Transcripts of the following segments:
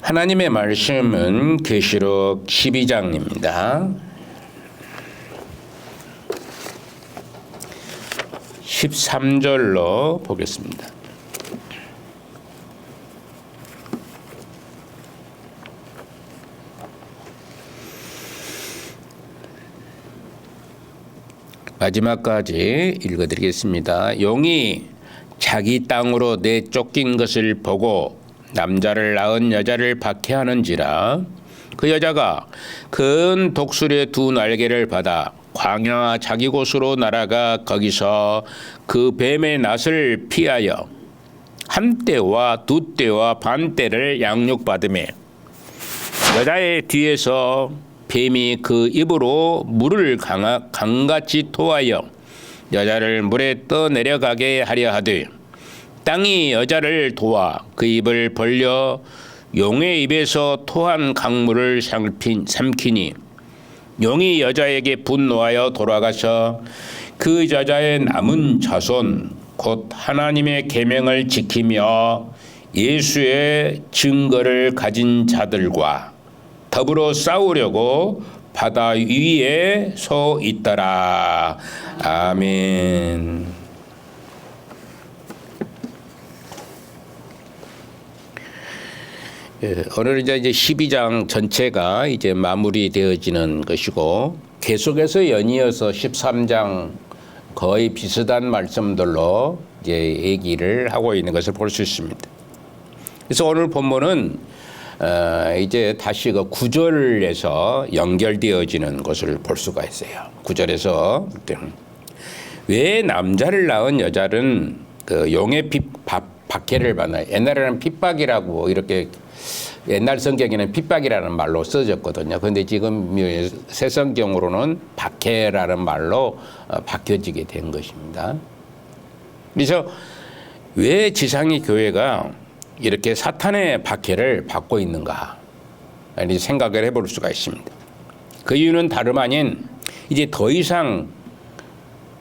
하나님의 말씀은 계시록 12장입니다. 13절로 보겠습니다. 마지막까지 읽어드리겠습니다. 용이 자기 땅으로 내쫓긴 것을 보고 남자를 낳은 여자를 박해하는지라 그 여자가 큰 독수리의 두 날개를 받아 광야 자기 곳으로 날아가 거기서 그 뱀의 낫을 피하여 한 떼와 두 떼와 반 떼를 양육받으며 여자의 뒤에서 뱀이 그 입으로 물을 강같이 토하여 여자를 물에 떠내려가게 하려 하되 땅이 여자를 도와 그 입을 벌려 용의 입에서 토한 강물을 삼키니 용이 여자에게 분노하여 돌아가서 그 여자의 남은 자손 곧 하나님의 계명을 지키며 예수의 증거를 가진 자들과 더불어 싸우려고 바다 위에 서 있더라. 아멘. 오늘 이제 12장 전체가 이제 마무리되어지는 것이고 계속해서 연이어서 13장 거의 비슷한 말씀들로 이제 얘기를 하고 있는 것을 볼 수 있습니다. 그래서 오늘 본문은 이제 다시 그 9절에서 연결되어지는 것을 볼 수가 있어요. 9절에서 왜 남자를 낳은 여자는 그 용의 박해를 받나요? 옛날에는 핍박이라고 이렇게 옛날 성경에는 핍박이라는 말로 써졌거든요. 그런데 지금 새 성경으로는 박해라는 말로 바뀌어지게 된 것입니다. 그래서 왜 지상의 교회가 이렇게 사탄의 박해를 받고 있는가 생각을 해볼 수가 있습니다. 그 이유는 다름 아닌 이제 더 이상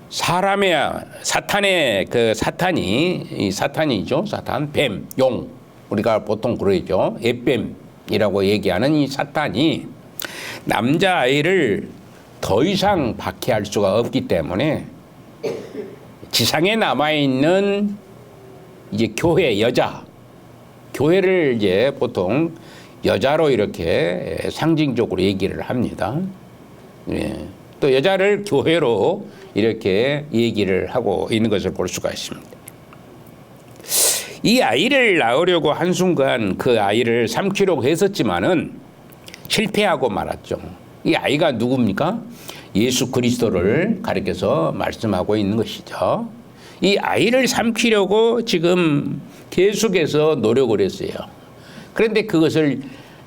사탄의 그 사탄이죠. 사탄, 뱀, 용. 우리가 보통 그러죠. 옅뱀이라고 얘기하는 이 사탄이 남자아이를 더 이상 박해할 수가 없기 때문에 지상에 남아있는 이제 교회를 이제 보통 여자로 이렇게 상징적으로 얘기를 합니다. 또 여자를 교회로 이렇게 얘기를 하고 있는 것을 볼 수가 있습니다. 이 아이를 낳으려고 한순간 그 아이를 삼키려고 했었지만은 실패하고 말았죠. 이 아이가 누굽니까? 예수 그리스도를 가리켜서 말씀하고 있는 것이죠. 이 아이를 삼키려고 지금 계속해서 노력을 했어요. 그런데 그것을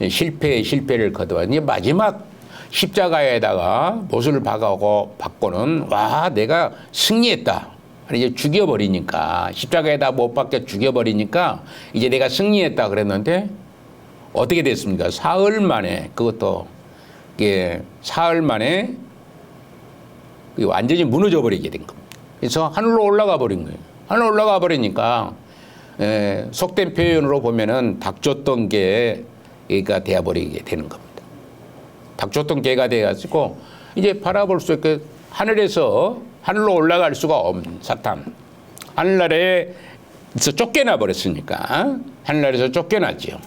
실패를 거두었니 마지막 십자가에다가 못을 박고는 와 내가 승리했다. 이제 죽여버리니까 십자가에다 못 박혀 죽여버리니까 이제 내가 승리했다 그랬는데 어떻게 됐습니까? 사흘 만에 그것도 사흘 만에 완전히 무너져 버리게 된 겁니다. 그래서 하늘로 올라가 버린 거예요. 하늘로 올라가 버리니까 속된 표현으로 보면은 닥쳤던 개가 되어버리게 되는 겁니다. 닥쳤던 개가 되어가지고 이제 바라볼 수 있게 하늘로 올라갈 수가 없는 사탄. 하늘나라에서 쫓겨나 버렸으니까 하늘나라에서 쫓겨났죠.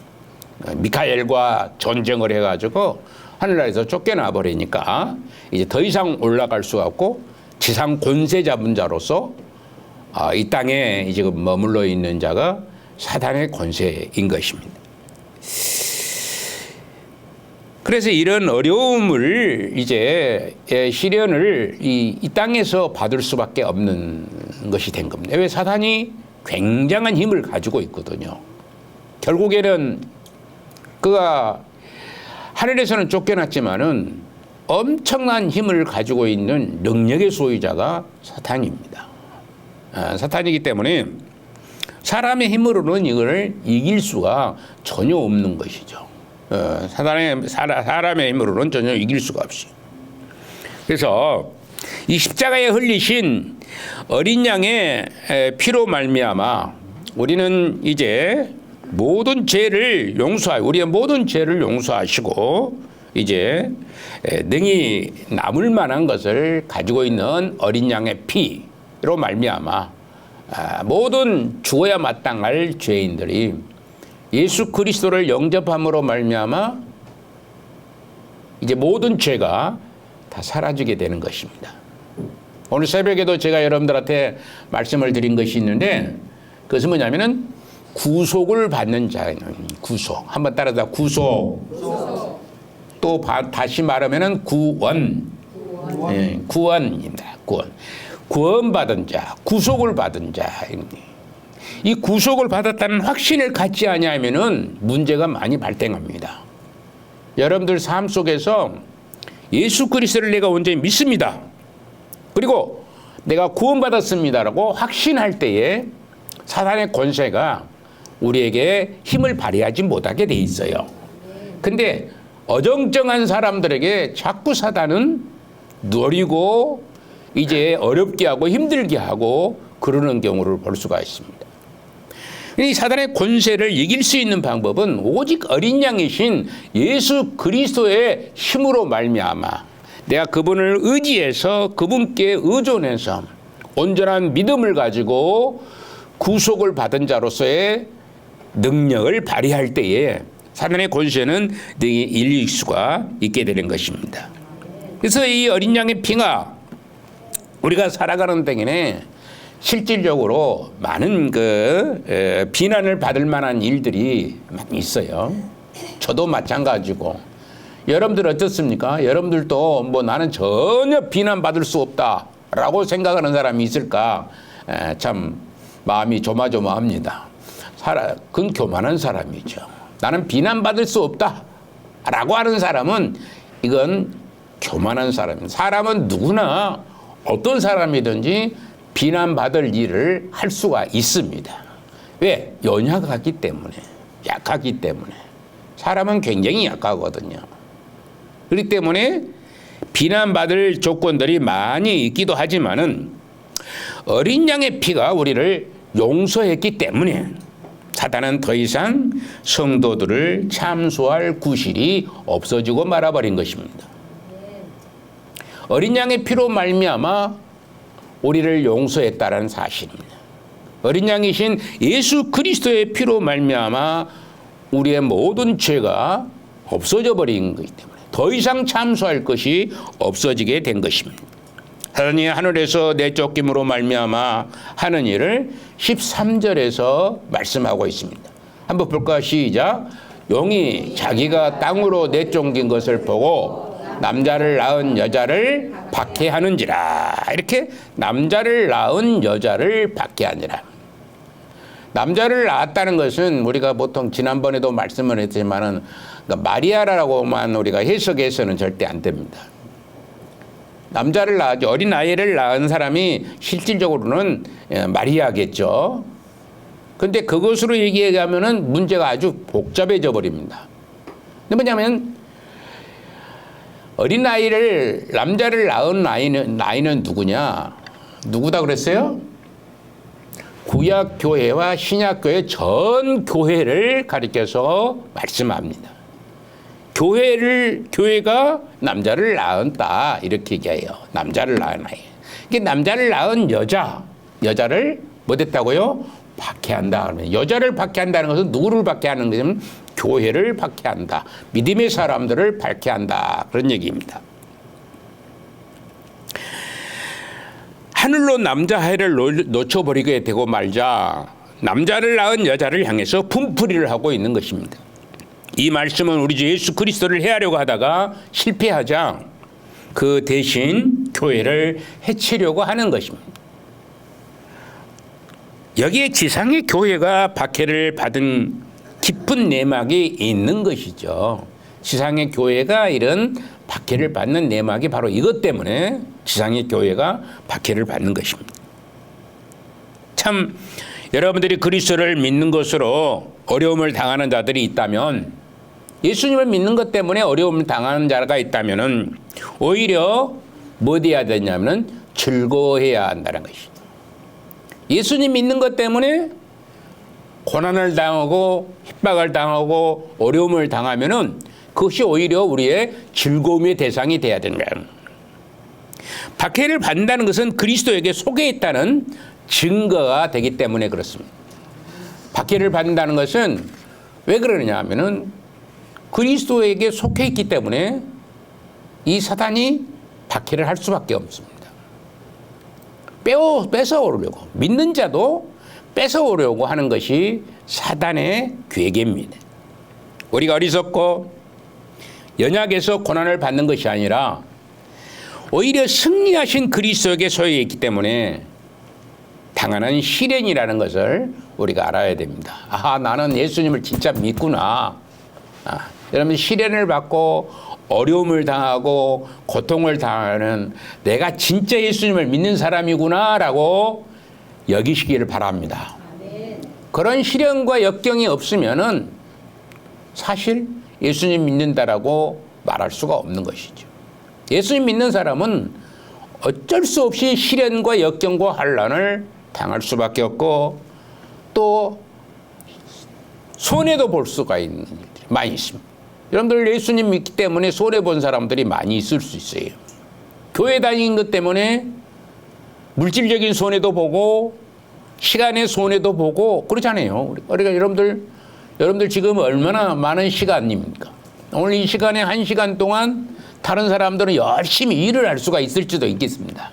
미카엘과 전쟁을 해가지고 하늘나라에서 쫓겨나 버리니까 이제 더 이상 올라갈 수가 없고 지상 권세 잡은 자로서 이 땅에 지금 머물러 있는 자가 사탄의 권세인 것입니다. 그래서 이런 어려움을 이제 시련을 이 땅에서 받을 수밖에 없는 것이 된 겁니다. 왜 사탄이 굉장한 힘을 가지고 있거든요. 결국에는 그가 하늘에서는 쫓겨났지만은 엄청난 힘을 가지고 있는 능력의 소유자가 사탄입니다. 사탄이기 때문에 사람의 힘으로는 이걸 이길 수가 전혀 없는 것이죠. 사람의 힘으로는 전혀 이길 수가 없어요. 그래서 이 십자가에 흘리신 어린 양의 피로 말미암아 우리는 이제 모든 죄를 우리의 모든 죄를 용서하시고 이제 능히 남을 만한 것을 가지고 있는 어린 양의 피로 말미암아 모든 죽어야 마땅할 죄인들이 예수 그리스도를 영접함으로 말미암아 이제 모든 죄가 다 사라지게 되는 것입니다. 오늘 새벽에도 제가 여러분들한테 말씀을 드린 것이 있는데 그것은 뭐냐면은 구속을 받는 자는 구속. 한번 따라서 구속. 또 다시 말하면은 구원. 네, 구원입니다. 구원받은 자, 구속을 받은 자입니다. 이 구속을 받았다는 확신을 갖지 아니하면은 문제가 많이 발생합니다. 여러분들 삶 속에서 예수 그리스도를 내가 온전히 믿습니다. 그리고 내가 구원받았습니다라고 확신할 때에 사단의 권세가 우리에게 힘을 발휘하지 못하게 돼 있어요. 근데 어정쩡한 사람들에게 자꾸 사단은 노리고 이제 어렵게 하고 힘들게 하고 그러는 경우를 볼 수가 있습니다. 이 사단의 권세를 이길 수 있는 방법은 오직 어린 양이신 예수 그리스도의 힘으로 말미암아 내가 그분을 의지해서 그분께 의존해서 온전한 믿음을 가지고 구속을 받은 자로서의 능력을 발휘할 때에 사단의 권세는 능히 이길 수가 있게 되는 것입니다. 그래서 이 어린 양의 피가 우리가 살아가는 동안에 실질적으로 많은 비난을 받을 만한 일들이 많이 있어요. 저도 마찬가지고. 여러분들 어떻습니까? 여러분들도 뭐 나는 전혀 비난받을 수 없다라고 생각하는 사람이 있을까? 참 마음이 조마조마합니다. 그건 교만한 사람이죠. 나는 비난받을 수 없다라고 하는 사람은 이건 교만한 사람입니다. 사람은 누구나 어떤 사람이든지 비난받을 일을 할 수가 있습니다. 왜? 연약하기 때문에, 약하기 때문에. 사람은 굉장히 약하거든요. 그렇기 때문에 비난받을 조건들이 많이 있기도 하지만은 어린 양의 피가 우리를 용서했기 때문에 사단은 더 이상 성도들을 참소할 구실이 없어지고 말아버린 것입니다. 어린 양의 피로 말미암아 우리를 용서했다는 사실입니다. 어린 양이신 예수 그리스도의 피로 말미암아 우리의 모든 죄가 없어져 버린 것이기 때문에 더 이상 참소할 것이 없어지게 된 것입니다. 하나님이 하늘에서 내쫓김으로 말미암아 하는 일을 13절에서 말씀하고 있습니다. 한번 볼까요? 시작. 용이 자기가 땅으로 내쫓긴 것을 보고 남자를 낳은 여자를 박해하는지라. 이렇게 남자를 낳은 여자를 박해하니라. 남자를 낳았다는 것은 우리가 보통 지난번에도 말씀을 했지만은 마리아라고만 우리가 해석해서는 절대 안 됩니다. 남자를 낳았죠. 어린 아이를 낳은 사람이 실질적으로는 마리아겠죠. 근데 그것으로 얘기하면은 문제가 아주 복잡해져 버립니다. 근데 뭐냐면 어린 아이를 남자를 낳은 나이는 누구냐? 누구다 그랬어요? 구약 교회와 신약 교회 전 교회를 가리켜서 말씀합니다. 교회가 남자를 낳았다 이렇게 얘기해요. 남자를 낳은 아이. 이게 남자를 낳은 여자를 뭐 됐다고요? 박해한다. 여자를 박해한다는 것은 누구를 박해하는 것은 교회를 박해한다. 믿음의 사람들을 박해한다. 그런 얘기입니다. 하늘로 남자 하해를 놓쳐버리게 되고 말자 남자를 낳은 여자를 향해서 분풀이를 하고 있는 것입니다. 이 말씀은 우리 주 예수 그리스도를 해하려고 하다가 실패하자 그 대신 교회를 해치려고 하는 것입니다. 여기에 지상의 교회가 박해를 받은 깊은 내막이 있는 것이죠. 지상의 교회가 이런 박해를 받는 내막이 바로 이것 때문에 지상의 교회가 박해를 받는 것입니다. 참 여러분들이 그리스도를 믿는 것으로 어려움을 당하는 자들이 있다면 예수님을 믿는 것 때문에 어려움을 당하는 자가 있다면 오히려 뭐 돼야 되냐면 즐거워해야 한다는 것이죠. 예수님 믿는 것 때문에 고난을 당하고 핍박을 당하고 어려움을 당하면은 그것이 오히려 우리의 즐거움의 대상이 돼야 되는 거예요. 박해를 받는다는 것은 그리스도에게 속해 있다는 증거가 되기 때문에 그렇습니다. 박해를 받는다는 것은 왜 그러느냐 하면은 그리스도에게 속해 있기 때문에 이 사단이 박해를 할 수밖에 없습니다. 뺏어오려고, 믿는 자도 뺏어오려고 하는 것이 사단의 괴계입니다. 우리가 어리석고 연약해서 고난을 받는 것이 아니라 오히려 승리하신 그리스도에게 소유해 있기 때문에 당하는 시련이라는 것을 우리가 알아야 됩니다. 아, 나는 예수님을 진짜 믿구나. 여러분, 시련을 받고 어려움을 당하고 고통을 당하는 내가 진짜 예수님을 믿는 사람이구나라고 여기시기를 바랍니다. 그런 시련과 역경이 없으면은 사실 예수님 믿는다라고 말할 수가 없는 것이죠. 예수님 믿는 사람은 어쩔 수 없이 시련과 역경과 환난을 당할 수밖에 없고 또 손해도 볼 수가 있는 일들이 많이 있습니다. 여러분들 예수님 믿기 때문에 손해본 사람들이 많이 있을 수 있어요. 교회 다니는 것 때문에 물질적인 손해도 보고 시간의 손해도 보고 그러잖아요. 그러니까 여러분들 지금 얼마나 많은 시간입니까? 오늘 이 시간에 1시간 동안 다른 사람들은 열심히 일을 할 수가 있을지도 있겠습니다.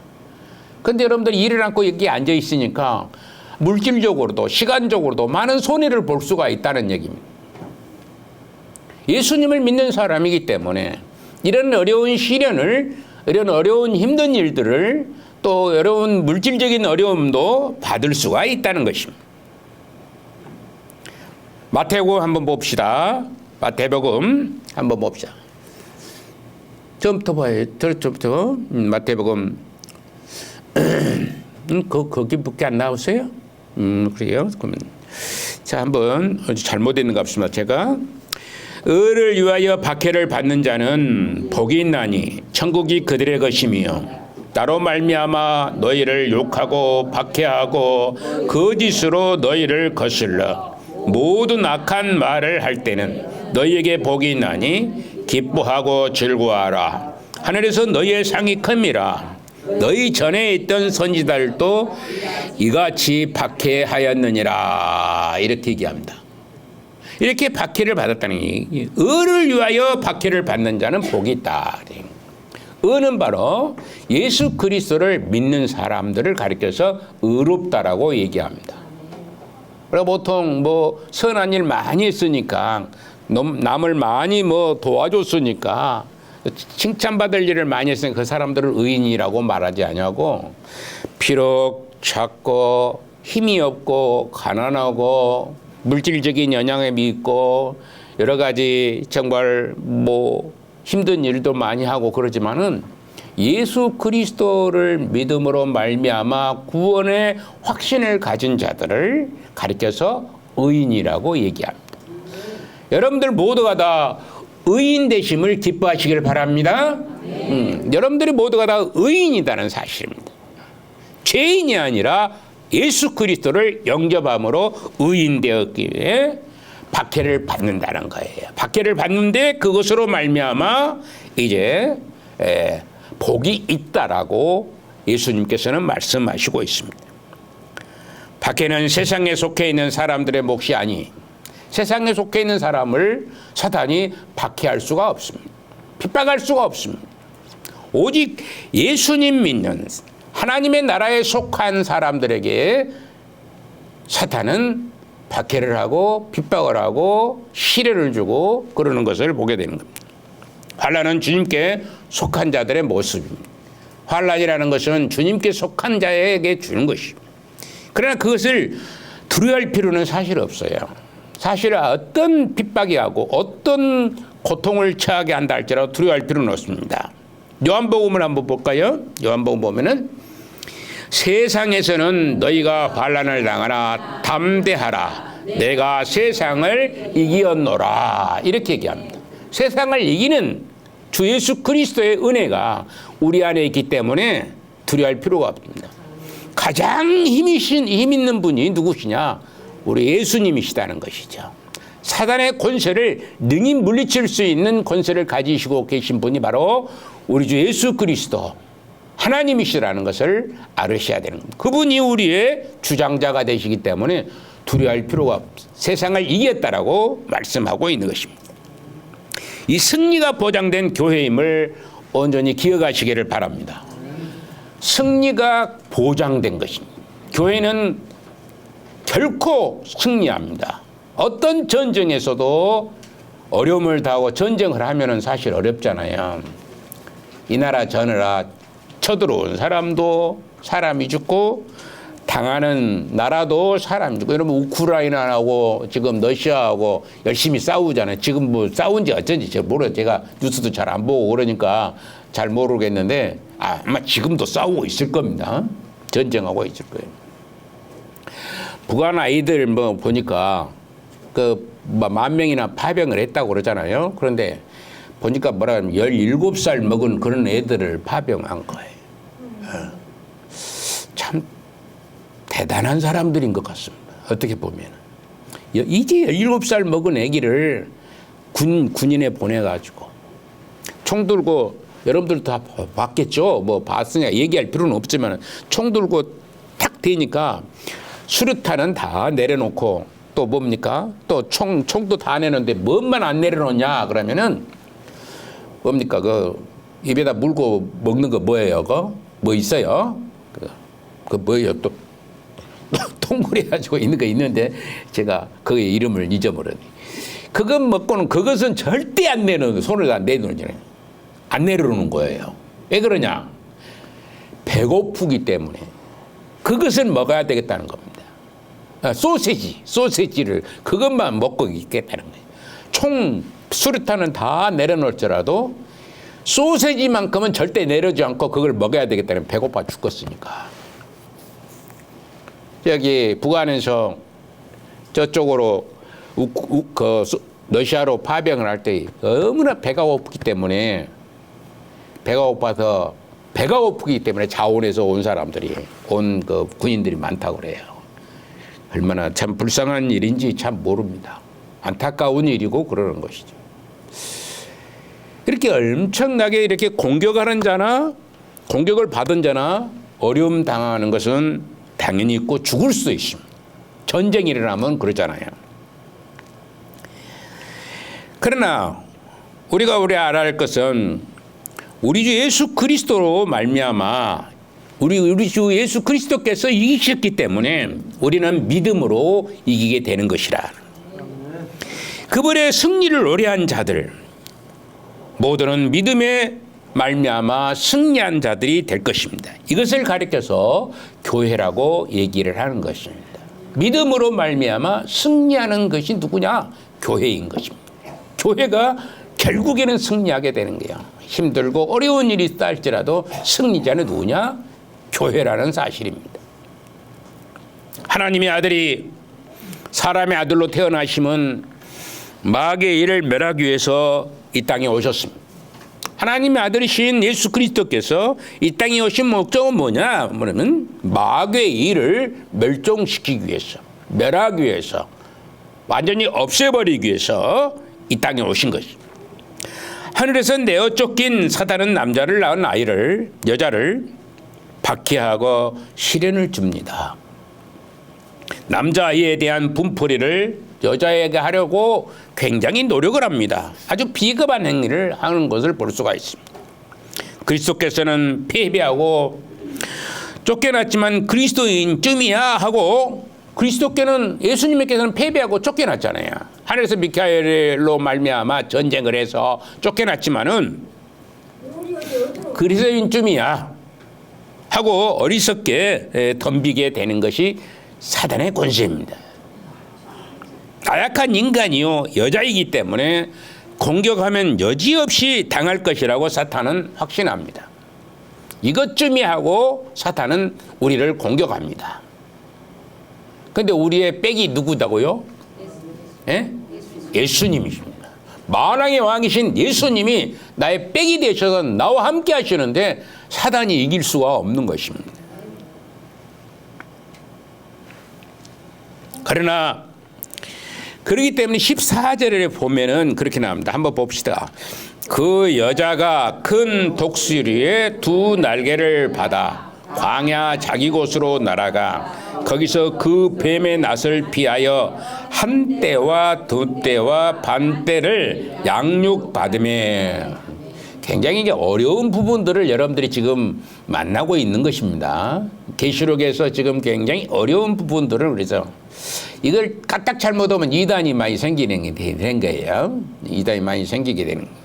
그런데 여러분들 일을 않고 여기 앉아 있으니까 물질적으로도 시간적으로도 많은 손해를 볼 수가 있다는 얘기입니다. 예수님을 믿는 사람이기 때문에 이런 어려운 시련을, 이런 어려운 힘든 일들을 또 어려운 물질적인 어려움도 받을 수가 있다는 것입니다. 마태복음 한번 봅시다. 마태복음 한번 봅시다. 좀부터 봐요. 저부터 마태복음 거기밖에 안 나오세요? 그래요? 그러면 자 한번 잘못했는 것 같습니다. 제가 의를 위하여 박해를 받는 자는 복이 있나니 천국이 그들의 것이며 나로 말미암아 너희를 욕하고 박해하고 거짓으로 너희를 거슬러 모든 악한 말을 할 때는 너희에게 복이 있나니 기뻐하고 즐거워하라. 하늘에서 너희의 상이 큽니다. 너희 전에 있던 선지자들도 이같이 박해하였느니라. 이렇게 얘기합니다. 이렇게 박해를 받았다는 얘기. 의를 위하여 박해를 받는 자는 복이 있다. 의는 바로 예수 그리스도를 믿는 사람들을 가리켜서 의롭다라고 얘기합니다. 그리고 보통 선한 일 많이 했으니까 남을 많이 도와줬으니까 칭찬받을 일을 많이 했으니까 그 사람들을 의인이라고 말하지 않냐고. 비록 작고 힘이 없고 가난하고 물질적인 영향에 있고 여러 가지 정말 힘든 일도 많이 하고 그러지만은 예수 그리스도를 믿음으로 말미암아 구원의 확신을 가진 자들을 가리켜서 의인이라고 얘기합니다. 여러분들 모두가 다 의인 되심을 기뻐하시길 바랍니다. 여러분들이 모두가 다 의인이라는 사실입니다. 죄인이 아니라 예수 그리스도를 영접함으로 의인 되었기에 박해를 받는다는 거예요. 박해를 받는데 그것으로 말미암아 이제 복이 있다라고 예수님께서는 말씀하시고 있습니다. 박해는 세상에 속해 있는 사람들의 몫이 아니 세상에 속해 있는 사람을 사단이 박해할 수가 없습니다. 핍박할 수가 없습니다. 오직 예수님 믿는 하나님의 나라에 속한 사람들에게 사탄은 박해를 하고 핍박을 하고 시련을 주고 그러는 것을 보게 되는 겁니다. 환난은 주님께 속한 자들의 모습입니다. 환난이라는 것은 주님께 속한 자에게 주는 것입니다. 그러나 그것을 두려워할 필요는 사실 없어요. 사실 어떤 핍박이 하고 어떤 고통을 처하게 한다 할지라도 두려워할 필요는 없습니다. 요한복음을 한번 볼까요? 요한복음 보면은 세상에서는 너희가 환난을 당하나 담대하라. 내가 세상을 이기었노라. 이렇게 얘기합니다. 세상을 이기는 주 예수 그리스도의 은혜가 우리 안에 있기 때문에 두려워할 필요가 없습니다. 가장 힘 있는 분이 누구시냐? 우리 예수님이시다는 것이죠. 사단의 권세를 능히 물리칠 수 있는 권세를 가지시고 계신 분이 바로 우리 주 예수 그리스도 하나님이시라는 것을 알으셔야 되는 겁니다. 그분이 우리의 주장자가 되시기 때문에 두려워할 필요가 없습니다. 세상을 이겼다라고 말씀하고 있는 것입니다. 이 승리가 보장된 교회임을 온전히 기억하시기를 바랍니다. 승리가 보장된 것입니다. 교회는 결코 승리합니다. 어떤 전쟁에서도 어려움을 당하고 전쟁을 하면은 사실 어렵잖아요. 이 나라 저 나라 쳐들어온 사람도 사람이 죽고 당하는 나라도 사람이 죽고. 여러분 우크라이나하고 지금 러시아하고 열심히 싸우잖아요. 지금 뭐 싸운지 어쩐지 제가 모르겠어요. 제가 뉴스도 잘 안 보고 그러니까 잘 모르겠는데 아마 지금도 싸우고 있을 겁니다. 전쟁하고 있을 거예요. 북한 아이들 뭐 보니까 그 10,000명이나 파병을 했다고 그러잖아요. 그런데 보니까 뭐라 하면 17살 먹은 그런 애들을 파병한 거예요. 참 대단한 사람들인 것 같습니다. 어떻게 보면 이제 17살 먹은 애기를 군인에 보내가지고 총 들고, 여러분들 다 봤겠죠. 뭐 봤으니까 얘기할 필요는 없지만 총 들고 탁 대니까 수류탄은 다 내려놓고 또 뭡니까? 또 총도 다 내놓는데 뭔만 안 내려놓냐 그러면은 뭡니까? 그 입에다 물고 먹는 거 뭐예요? 뭐 있어요? 그 뭐예요? 또 통구리 가지고 있는 거 있는데 제가 그의 이름을 잊어버렸네. 그것 먹고는 그것은 절대 안 내놓는, 손을 안 내놓는, 안 내려놓는 거예요. 왜 그러냐? 배고프기 때문에 그것을 먹어야 되겠다는 겁니다. 소세지를 그것만 먹고 있겠다는 거예요. 수류탄은 다 내려놓을지라도 소세지만큼은 절대 내려지 않고 그걸 먹어야 되겠다는, 배고파 죽겠으니까. 여기 북한에서 저쪽으로 러시아로 파병을 할 때 너무나 배가 고프기 때문에 자원에서 온 사람들이 온 그 군인들이 많다고 그래요. 얼마나 참 불쌍한 일인지 참 모릅니다. 안타까운 일이고 그러는 것이죠. 이렇게 엄청나게 이렇게 공격하는 자나 공격을 받은 자나 어려움 당하는 것은 당연히 있고 죽을 수도 있습니다. 전쟁이 일어나면 그러잖아요. 그러나 우리가 알아야 할 것은 우리 주 예수 그리스도로 말미암아 우리 주 예수 그리스도께서 이기셨기 때문에 우리는 믿음으로 이기게 되는 것이라. 그분의 승리를 노래한 자들 모두는 믿음에 말미암아 승리한 자들이 될 것입니다. 이것을 가리켜서 교회라고 얘기를 하는 것입니다. 믿음으로 말미암아 승리하는 것이 누구냐? 교회인 것입니다. 교회가 결국에는 승리하게 되는 거예요. 힘들고 어려운 일이 있다 할지라도 승리자는 누구냐? 교회라는 사실입니다. 하나님의 아들이 사람의 아들로 태어나심은 마귀의 일을 멸하기 위해서 이 땅에 오셨습니다. 하나님의 아들이신 예수 그리스도께서 이 땅에 오신 목적은 뭐냐? 뭐냐면 마귀의 일을 멸종시키기 위해서, 멸하기 위해서, 완전히 없애버리기 위해서 이 땅에 오신 것입니다. 하늘에서 내어 쫓긴 사단은 남자를 낳은 여자를 박해하고 시련을 줍니다. 남자아이에 대한 분풀이를 여자에게 하려고 굉장히 노력을 합니다. 아주 비겁한 행위를 하는 것을 볼 수가 있습니다. 그리스도께서는 패배하고 쫓겨났지만 그리스도인쯤이야 하고, 예수님께서는 패배하고 쫓겨났잖아요. 하늘에서 미카엘로 말미암아 전쟁을 해서 쫓겨났지만은 그리스도인쯤이야 하고 어리석게 덤비게 되는 것이 사단의 권세입니다. 나약한 인간이요 여자이기 때문에 공격하면 여지없이 당할 것이라고 사탄은 확신합니다. 이것쯤이 하고 사탄은 우리를 공격합니다. 그런데 우리의 백이 누구다고요? 예? 예수님이십니다. 만왕의 왕이신 예수님이 나의 백이 되셔서 나와 함께 하시는데 사단이 이길 수가 없는 것입니다. 그러나 그렇기 때문에 14절에 보면은 그렇게 나옵니다. 한번 봅시다. 그 여자가 큰 독수리의 두 날개를 받아 광야 자기 곳으로 날아가 거기서 그 뱀의 낯을 피하여 한 때와 두 때와 반 때를 양육받으며. 굉장히 이게 어려운 부분들을 여러분들이 지금 만나고 있는 것입니다. 계시록에서 지금 굉장히 어려운 부분들을 그래서 이걸 까딱 잘못하면 이단이 많이 생기는 게 된 거예요. 이단이 많이 생기게 되는 거예요.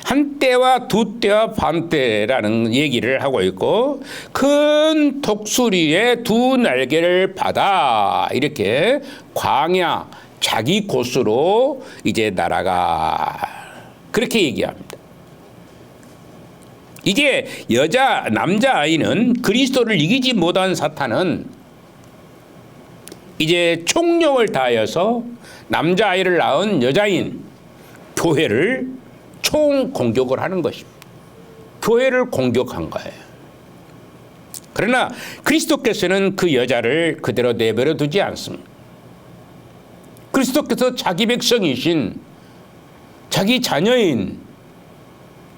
한 때와 두 때와 반 때라는 얘기를 하고 있고 큰 독수리의 두 날개를 받아 이렇게 광야 자기 곳으로 이제 날아가 그렇게 얘기합니다. 이제 남자아이는 그리스도를 이기지 못한 사탄은 이제 총력을 다하여서 남자아이를 낳은 여자인 교회를 총공격을 하는 것입니다. 교회를 공격한 거예요. 그러나 그리스도께서는 그 여자를 그대로 내버려 두지 않습니다. 그리스도께서 자기 백성이신 자기 자녀인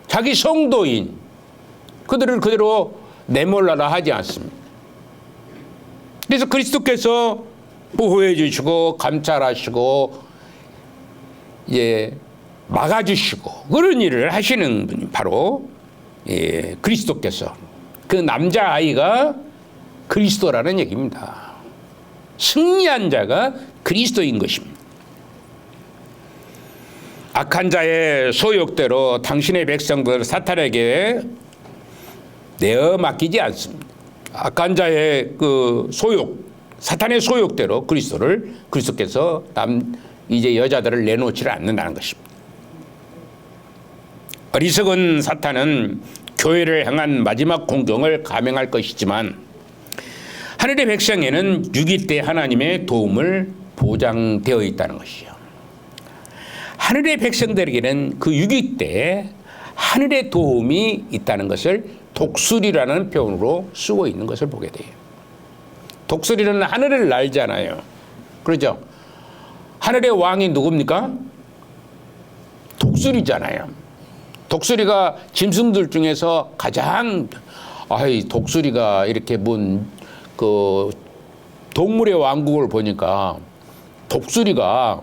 자기 성도인 그들을 그대로 내몰라라 하지 않습니다. 그래서 그리스도께서 보호해 주시고 감찰하시고 이제 막아주시고 그런 일을 하시는 분이 바로 그리스도께서 그 남자아이가 그리스도라는 얘기입니다. 승리한 자가 그리스도인 것입니다. 악한 자의 소욕대로 당신의 백성들 사탄에게 내어 맡기지 않습니다. 악한 자의 그 소욕, 사탄의 소욕대로 그리스도께서 이제 여자들을 내놓지를 않는다는 것입니다. 어리석은 사탄은 교회를 향한 마지막 공격을 감행할 것이지만 하늘의 백성에는 6일 때 하나님의 도움을 보장되어 있다는 것이죠. 하늘의 백성들에게는 그 6일 때 하늘의 도움이 있다는 것을 독수리라는 표현으로 쓰고 있는 것을 보게 돼요. 독수리는 하늘을 날잖아요. 그렇죠? 하늘의 왕이 누굽니까? 독수리잖아요. 독수리가 짐승들 중에서 가장 독수리가 이렇게 그 동물의 왕국을 보니까 독수리가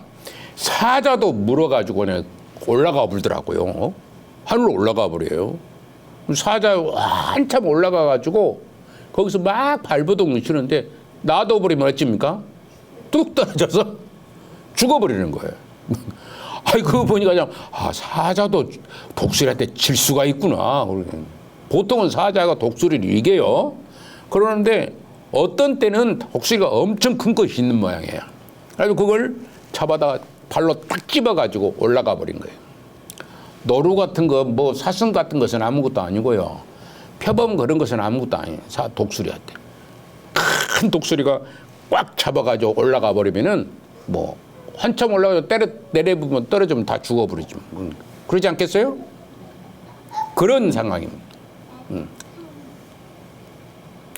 사자도 물어가지고 그냥 올라가 버리더라고요. 하늘로 올라가 버려요. 사자 한참 올라가가지고 거기서 막 발버둥 치는데 놔둬버리면 어찌입니까? 뚝 떨어져서 죽어버리는 거예요. 그거 보니까 그냥 사자도 독수리한테 질 수가 있구나. 보통은 사자가 독수리를 이겨요. 그러는데 어떤 때는 독수리가 엄청 큰 것이 있는 모양이에요. 그래서 그걸 잡아다가 발로 딱 집어가지고 올라가 버린 거예요. 노루 같은 거, 사슴 같은 것은 아무것도 아니고요. 표범 그런 것은 아무것도 아니에요. 독수리한테. 큰 독수리가 꽉 잡아가지고 올라가 버리면은 한참 올라가서 내려보면 떨어지면 다 죽어버리죠. 그러지 않겠어요? 그런 상황입니다.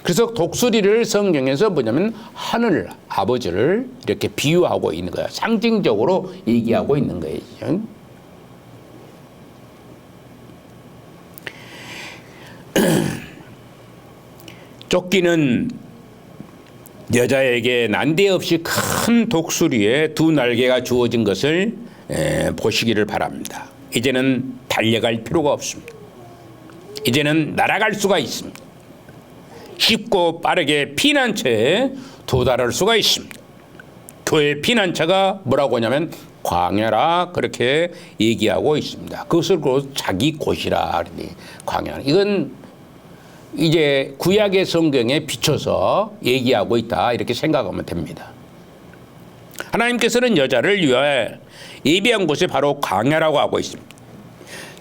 그래서 독수리를 성경에서 뭐냐면 하늘 아버지를 이렇게 비유하고 있는 거야. 상징적으로 얘기하고 있는 거예요. 쫓기는 여자에게 난데없이 큰 독수리의 두 날개가 주어진 것을 보시기를 바랍니다. 이제는 달려갈 필요가 없습니다. 이제는 날아갈 수가 있습니다. 쉽고 빠르게 피난처에 도달할 수가 있습니다. 교회 피난처가 뭐라고 하냐면 광야라 그렇게 얘기하고 있습니다. 그것을 자기 곳이라 광야. 이건 이제 구약의 성경에 비춰서 얘기하고 있다 이렇게 생각하면 됩니다. 하나님께서는 여자를 위하여 예비한 곳이 바로 광야라고 하고 있습니다.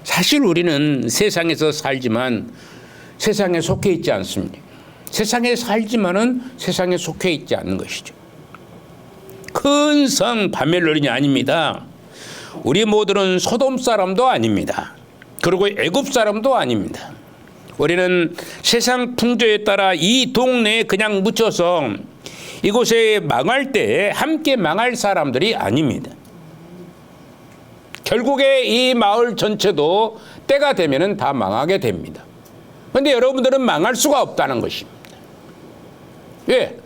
사실 우리는 세상에서 살지만 세상에 속해 있지 않습니다. 세상에 살지만은 세상에 속해 있지 않는 것이죠. 큰 성 바벨론이 아닙니다. 우리 모두는 소돔 사람도 아닙니다. 그리고 애굽 사람도 아닙니다. 우리는 세상 풍조에 따라 이 동네에 그냥 묻혀서 이곳에 망할 때 함께 망할 사람들이 아닙니다. 결국에 이 마을 전체도 때가 되면은 다 망하게 됩니다. 그런데 여러분들은 망할 수가 없다는 것입니다. 왜?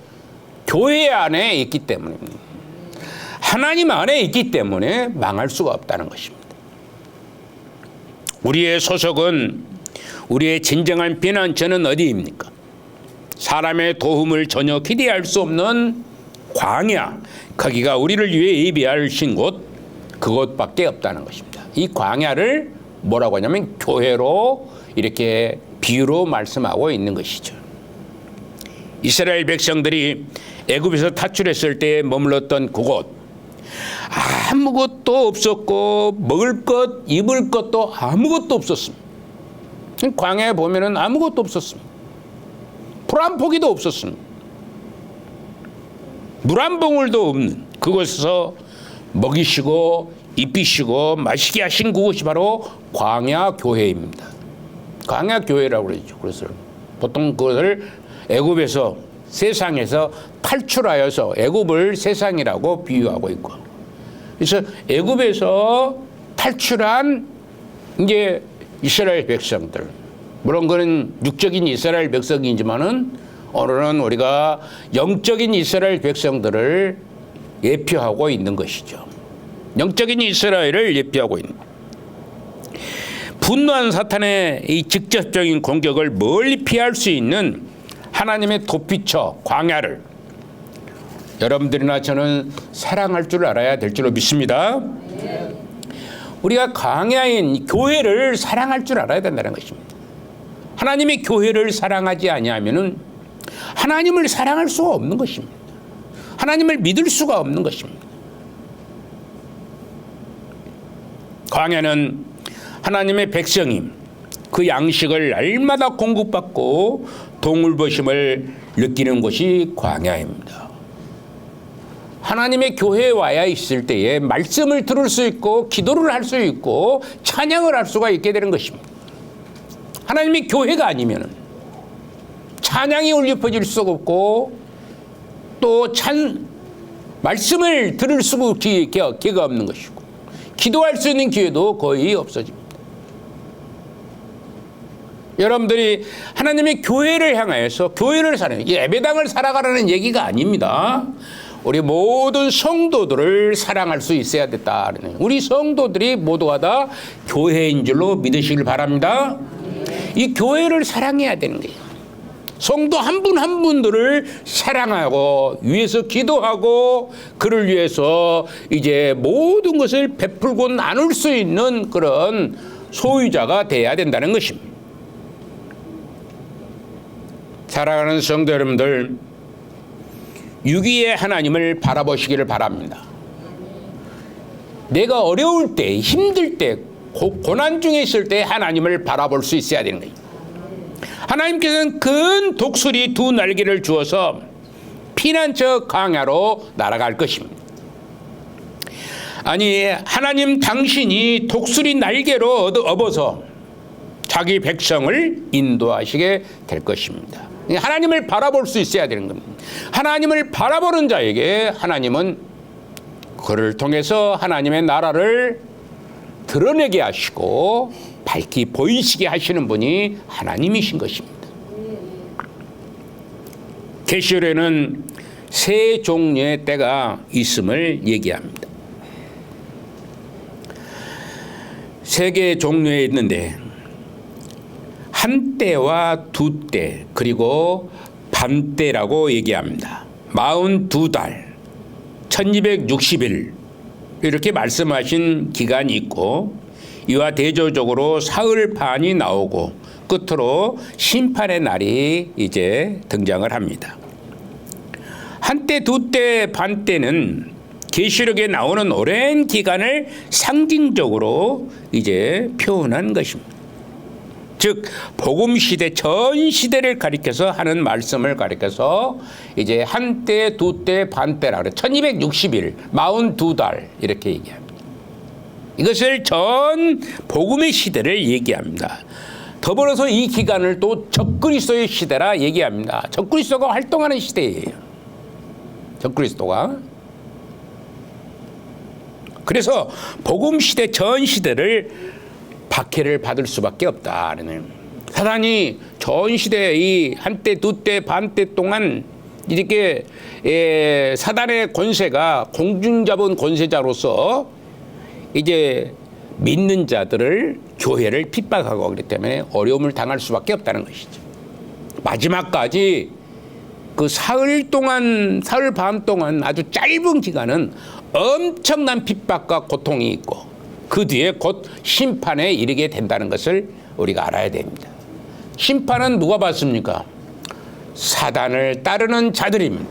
교회 안에 있기 때문입니다. 하나님 안에 있기 때문에 망할 수가 없다는 것입니다. 우리의 소속은, 우리의 진정한 피난처는 어디입니까? 사람의 도움을 전혀 기대할 수 없는 광야, 거기가 우리를 위해 예비하신 곳, 그곳밖에 없다는 것입니다. 이 광야를 뭐라고 하냐면 교회로 이렇게 비유로 말씀하고 있는 것이죠. 이스라엘 백성들이 애굽에서 탈출했을 때 머물렀던 그곳, 아무것도 없었고 먹을 것, 입을 것도 아무것도 없었습니다. 광야에 보면은 아무것도 없었습니다. 풀 한 포기도 없었습니다. 물 한 방울도 없는 그곳에서 먹이시고 입히시고 마시게 하신 그곳이 바로 광야 교회입니다. 광야 교회라고 그러죠. 그래서 보통 그것을 애굽에서, 세상에서 탈출하여서 애굽을 세상이라고 비유하고 있고, 그래서 애굽에서 탈출한 이제 이스라엘 백성들, 물론 그는 육적인 이스라엘 백성이지만은 오늘은 우리가 영적인 이스라엘 백성들을 예표하고 있는 것이죠. 영적인 이스라엘을 예표하고 있는. 분노한 사탄의 이 직접적인 공격을 멀리 피할 수 있는 하나님의 도피처 광야를 여러분들이나 저는 사랑할 줄 알아야 될 줄로 믿습니다. 우리가 광야인 교회를 사랑할 줄 알아야 된다는 것입니다. 하나님의 교회를 사랑하지 아니하면은 하나님을 사랑할 수가 없는 것입니다. 하나님을 믿을 수가 없는 것입니다. 광야는 하나님의 백성이 그 양식을 날마다 공급받고 동물보심을 느끼는 곳이 광야입니다. 하나님의 교회에 와야 있을 때에 말씀을 들을 수 있고 기도를 할 수 있고 찬양을 할 수가 있게 되는 것입니다. 하나님의 교회가 아니면 찬양이 울려퍼질 수가 없고 또 말씀을 들을 수가 기회가 없는 것이고 기도할 수 있는 기회도 거의 없어집니다. 여러분들이 하나님의 교회를 향하여서 교회를 예배당을 살아가라는 얘기가 아닙니다. 우리 모든 성도들을 사랑할 수 있어야 됐다. 우리 성도들이 모두가 다 교회인 줄로 믿으시길 바랍니다. 이 교회를 사랑해야 되는 거예요. 성도 한 분 한 분들을 사랑하고 위해서 기도하고 그를 위해서 이제 모든 것을 베풀고 나눌 수 있는 그런 소유자가 돼야 된다는 것입니다. 사랑하는 성도 여러분들, 유기의 하나님을 바라보시기를 바랍니다. 내가 어려울 때, 힘들 때, 고난 중에 있을 때 하나님을 바라볼 수 있어야 되는 거예요. 하나님께서는 큰 독수리 2날개를 주어서 피난처 광야로 날아갈 것입니다. 아니, 하나님 당신이 독수리 날개로 업어서 자기 백성을 인도하시게 될 것입니다. 하나님을 바라볼 수 있어야 되는 겁니다. 하나님을 바라보는 자에게 하나님은 그를 통해서 하나님의 나라를 드러내게 하시고 밝히 보이시게 하시는 분이 하나님이신 것입니다. 계시록에는 세 종류의 때가 있음을 얘기합니다. 세 개의 종류에 있는데 한 때와 두 때 그리고 반 때라고 얘기합니다. 42달 1260일 이렇게 말씀하신 기간이 있고 이와 대조적으로 사흘 반이 나오고 끝으로 심판의 날이 이제 등장을 합니다. 한때, 두때, 반때는 계시록에 나오는 오랜 기간을 상징적으로 이제 표현한 것입니다. 즉 복음 시대 전 시대를 가리켜서 하는 말씀을 가리켜서 이제 한때, 두때, 반때라 그래. 1260일, 42달 이렇게 얘기합니다. 이것을 전 복음의 시대를 얘기합니다. 더불어서 이 기간을 또 적그리스도의 시대라 얘기합니다. 적그리스도가 활동하는 시대예요. 적그리스도가. 그래서 복음 시대 전 시대를 박해를 받을 수밖에 없다는. 사단이 전 시대 이 한때 두때 반때 동안 이렇게 사단의 권세가 공중 잡은 권세자로서 이제 믿는 자들을 교회를 핍박하고 그렇기 때문에 어려움을 당할 수밖에 없다는 것이죠. 마지막까지 그 사흘 밤 동안 아주 짧은 기간은 엄청난 핍박과 고통이 있고 그 뒤에 곧 심판에 이르게 된다는 것을 우리가 알아야 됩니다. 심판은 누가 받습니까? 사단을 따르는 자들입니다.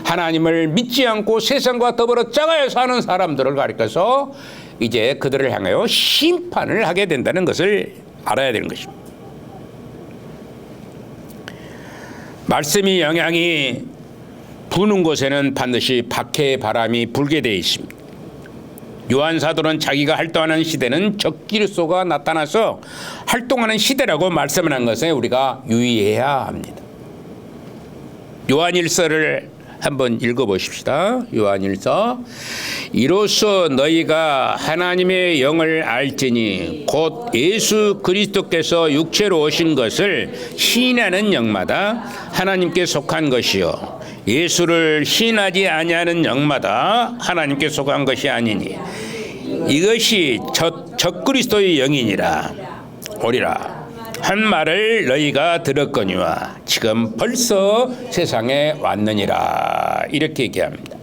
하나님을 믿지 않고 세상과 더불어 짝하여 사는 사람들을 가리켜서 이제 그들을 향하여 심판을 하게 된다는 것을 알아야 되는 것입니다. 말씀이 영향이 부는 곳에는 반드시 박해의 바람이 불게 되어 있습니다. 요한 사도는 자기가 활동하는 시대는 적그리스도가 나타나서 활동하는 시대라고 말씀을 한 것에 우리가 유의해야 합니다. 요한일서를 한번 읽어보십시다. 요한일서. 이로써 너희가 하나님의 영을 알지니 곧 예수 그리스도께서 육체로 오신 것을 시인하는 영마다 하나님께 속한 것이요 예수를 시인하지 아니하는 영마다 하나님께 속한 것이 아니니 이것이 적그리스도의 영이니라 오리라 한 말을 너희가 들었거니와 지금 벌써 세상에 왔느니라 이렇게 얘기합니다.